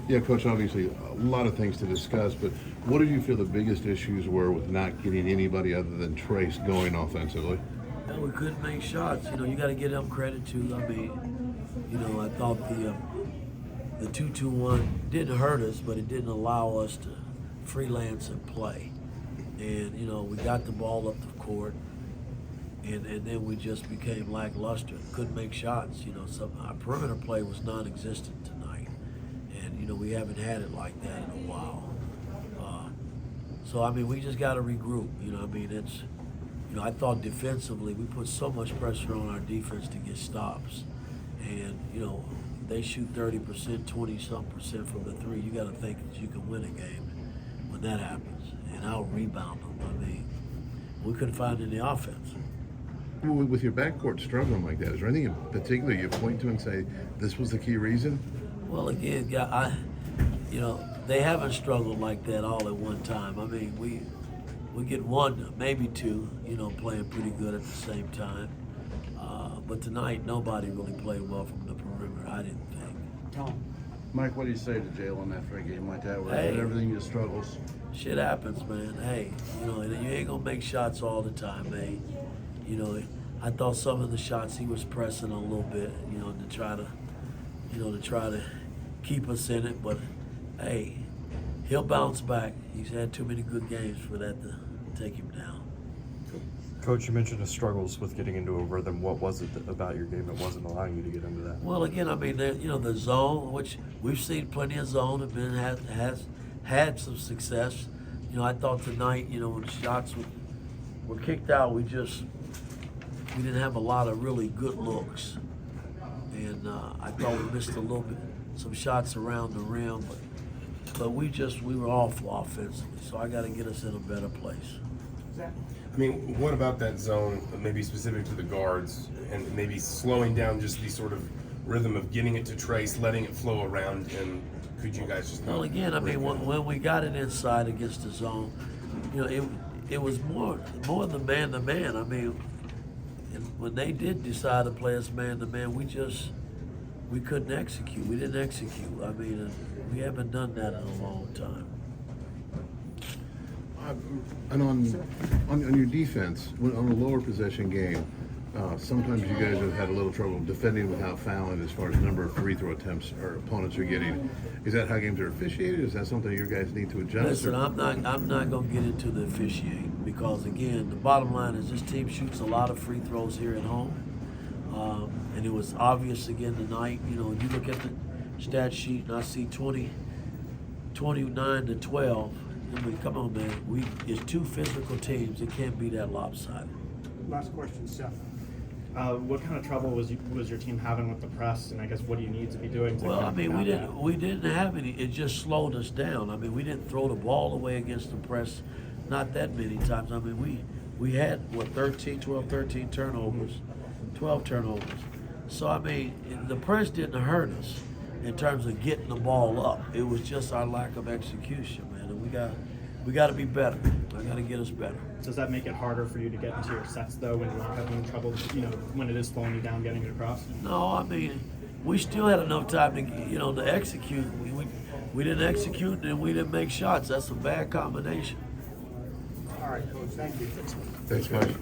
Yeah, Coach, obviously a lot of things to discuss, but what do you feel the biggest issues were with not getting anybody other than Trace going offensively? And we couldn't make shots. You got to give them credit too. I mean, I thought the 2-2-1 didn't hurt us, but it didn't allow us to freelance and play. And we got the ball up the court, and then we just became lackluster. Couldn't make shots. Our perimeter play was non-existent tonight, and we haven't had it like that in a while. So I mean, we just got to regroup. It's. I thought defensively we put so much pressure on our defense to get stops, and they shoot 30%, 20-something% from the three. You got to think that you can win a game when that happens, and I'll rebound them. I mean, we couldn't find any offense. With your backcourt struggling like that, is there anything in particular you point to and say this was the key reason? Well, again, they haven't struggled like that all at one time. I mean, we get one, maybe two, playing pretty good at the same time. But tonight, nobody really played well from the perimeter, I didn't think. Mike, what do you say to Jalen after a game like that where Hey. everything just struggles? Shit happens, man. Hey, you ain't gonna make shots all the time, hey. I thought some of the shots he was pressing a little bit, to try to keep us in it. But hey, he'll bounce back. He's had too many good games for that to take him down. Coach, you mentioned the struggles with getting into a rhythm. What was it about your game that wasn't allowing you to get into that? Well, again, I mean, the zone, which we've seen plenty of zone, has had some success. I thought tonight, when the shots were kicked out, we didn't have a lot of really good looks, and I thought we missed a little bit, some shots around the rim, but we were awful offensively. So I got to get us in a better place. I mean, what about that zone, maybe specific to the guards, and maybe slowing down just the sort of rhythm of getting it to Trace, letting it flow around, and could you guys just? Well, again, I mean, when we got it inside against the zone, it was more the man-to-man. I mean, when they did decide to play us man-to-man, we couldn't execute. We didn't execute. I mean, we haven't done that in a long time. And on your defense, on a lower possession game, sometimes you guys have had a little trouble defending without fouling as far as number of free throw attempts our opponents are getting. Is that how games are officiated? Is that something you guys need to adjust? Listen, I'm not going to get into the officiating because, again, the bottom line is this team shoots a lot of free throws here at home. And it was obvious again tonight. You look at the stat sheet and I see 29 to 12. I mean, come on, man. It's two physical teams. It can't be that lopsided. Last question, Seth. What kind of trouble was your team having with the press, and I guess what do you need to be doing to? Well, I kind of mean, combat we didn't have any. It just slowed us down. I mean, we didn't throw the ball away against the press, not that many times. I mean, we had 13 turnovers, 12 turnovers. So I mean, the press didn't hurt us in terms of getting the ball up. It was just our lack of execution, man. And we got to be better. I got to get us better. Does that make it harder for you to get into your sets though when you're having trouble? When it is slowing you down, getting it across? No, I mean, we still had enough time to to execute. We didn't execute and we didn't make shots. That's a bad combination. All right, Coach. Thank you. Thanks, guys.